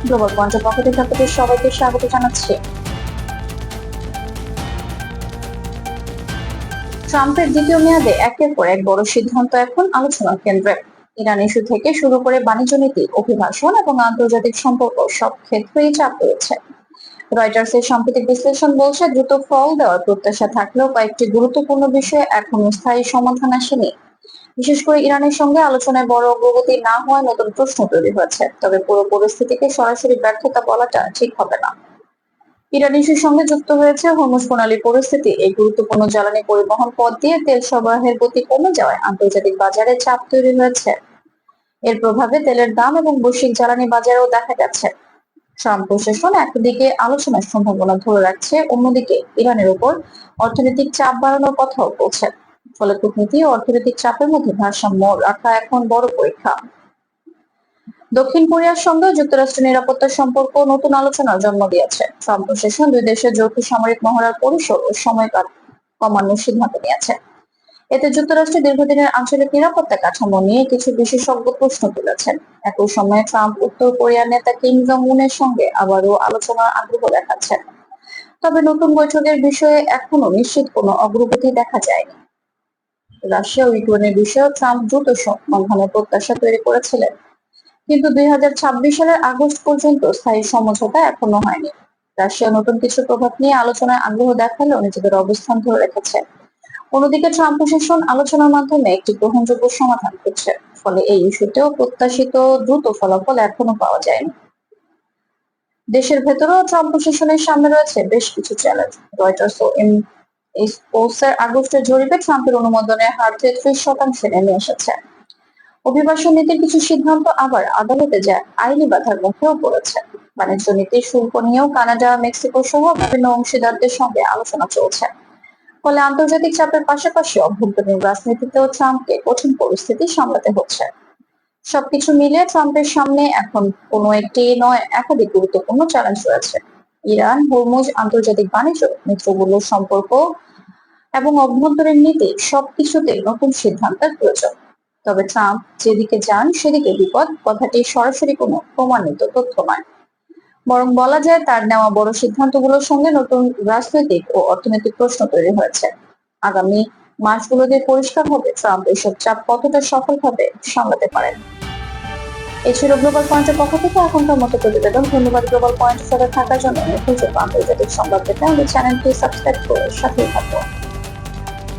Global পয়েন্টের পক্ষ থেকে আপনাদের সবাইকে স্বাগত জানাচ্ছি। ট্রাম্পের দ্বিতীয় মেয়াদে একের পর এক বড় সিদ্ধান্ত এখন আলোচনার কেন্দ্রে। ইরান ইস্যু থেকে শুরু করে বাণিজ্য নীতি, অভিবাসন এবং আন্তর্জাতিক সম্পর্ক সব ক্ষেত্রেই চাপ রয়েছে। রয়টার্সের সাম্প্রতিক বিশ্লেষণ বলছে, দ্রুত ফল দেওয়ার প্রত্যাশা থাকলেও কয়েকটি গুরুত্বপূর্ণ বিষয়ে এখনো স্থায়ী সমাধান আসেনি। বিশেষ করে ইরানের সঙ্গে আলোচনায় বড় অগ্রগতি না হওয়ায় নতুন প্রশ্ন তৈরি হয়েছে। তবে পুরো পরিস্থিতিকে সরাসরি ব্যর্থতা বলাটা ঠিক হবে না। ইরান ইস্যুর সঙ্গে যুক্ত হয়েছে হরমুজ প্রণালী পরিস্থিতি। এই গুরুত্বপূর্ণ জ্বালানি পরিবহন পথ দিয়ে তেল সরবরাহের গতি কমে যাওয়ায় আন্তর্জাতিক বাজারে চাপ তৈরি হয়েছে। এর প্রভাবে তেলের দাম এবং বৈশ্বিক জ্বালানি বাজারেও দেখা গেছে। ট্রাম্প প্রশাসন একদিকে আলোচনার সম্ভাবনা ধরে রাখছে, অন্যদিকে ইরানের উপর অর্থনৈতিক চাপ বাড়ানোর কথাও বলছে। ফলে কূটনীতি ও অর্থনৈতিক চাপের মধ্যে ভারসাম্য রাখা এখন বড় পরীক্ষা। দক্ষিণ কোরিয়ার সঙ্গে যুক্তরাষ্ট্রের নিরাপত্তা সম্পর্ক নতুন আলোচনার জন্ম দিয়েছে। ট্রাম্প প্রশাসন দুই দেশের যৌথ সামরিক মহড়ার পরিসর ও সময় কমানোর সিদ্ধান্ত নিয়েছে। এতে যুক্তরাষ্ট্রের দীর্ঘদিনের আঞ্চলিক নিরাপত্তা কাঠামো নিয়ে কিছু বিশেষজ্ঞ প্রশ্ন তুলেছেন। একই সময়ে ট্রাম্প উত্তর কোরিয়ার নেতা কিম জং উনের সঙ্গে আবারও আলোচনার আগ্রহ দেখাচ্ছেন। তবে নতুন বৈঠকের বিষয়ে এখনো নিশ্চিত কোনো অগ্রগতি দেখা যায়নি। রাশিয়া ও ইউক্রেনের বিষয়ে ট্রাম্প দ্রুত সমাধানের প্রত্যাশা তৈরি করেছিলেন, কিন্তু 2026 সালের আগস্ট পর্যন্ত স্থায়ী সমঝোতা এখনো হয়নি। রাশিয়া নতুন কিছু প্রভাব নিয়ে আলোচনায় আগ্রহ দেখালেও নিজেদের অবস্থান ধরে রেখেছে। অন্যদিকে ট্রাম্প প্রশাসন আলোচনার মাধ্যমে একটি গ্রহণযোগ্য সমাধান করছে। ফলে এই ইস্যুতেও প্রত্যাশিত দ্রুত ফলাফল এখনো পাওয়া যায়নি। দেশের ভেতরেও ট্রাম্প প্রশাসনের সামনে রয়েছে বেশ কিছু চ্যালেঞ্জ। রয়টার্স ও এক্সপোসের আগস্টের জরিপে ট্রাম্পের অনুমোদনের হার 33% নেমে এসেছে। অভিবাসন নীতির কিছু সিদ্ধান্ত আবার আদালতে যায় আইনি বাধার মুখেও পড়েছে। বাণিজ্য নীতির শুল্ক নিয়েও কানাডা, মেক্সিকো সহ বিভিন্ন অংশীদারদের সঙ্গে আলোচনা চলছে। ফলে আন্তর্জাতিক চাপের পাশাপাশি অভ্যন্তরীণ রাজনীতিতেও ট্রাম্পকে কঠিন পরিস্থিতি সামলাতে হচ্ছে। সবকিছু মিলিয়ে ট্রাম্পের সামনে এখন কোনো একটি নয়, একাধিক গুরুত্বপূর্ণ চ্যালেঞ্জ রয়েছে। ইরান, হরমুজ, আন্তর্জাতিক বাণিজ্য, মিত্রগুলোর সম্পর্ক এবং অভ্যন্তরীণ নীতি সবকিছুতেই নতুন সিদ্ধান্তের প্রয়োজন। তবে ট্রাম্প যেদিকে যান সেদিকে বিপদ, কথাটি সরাসরি কোনো প্রমাণিত তথ্য নয়। বরং বলা যায় তার নেওয়া বড় সিদ্ধান্তগুলোর সঙ্গে নতুন রাজনৈতিক ও অর্থনৈতিক প্রশ্ন তৈরি হয়েছে। আগামী মাসগুলোতে পরিষ্কার হবে ট্রাম্প এসব চাপ কতটা সফলভাবে সামলাতে পারেন। এই ছিল গ্লোবাল পয়েন্টের পক্ষ থেকে এখনকার মতো প্রতিবেদন। ধন্যবাদ গ্লোবাল পয়েন্টের সাথে থাকার জন্য। নির্ভরযোগ্য আন্তর্জাতিক সংবাদ পেতে আমাদের চ্যানেলটি সাবস্ক্রাইব করে সাথেই থাকুন।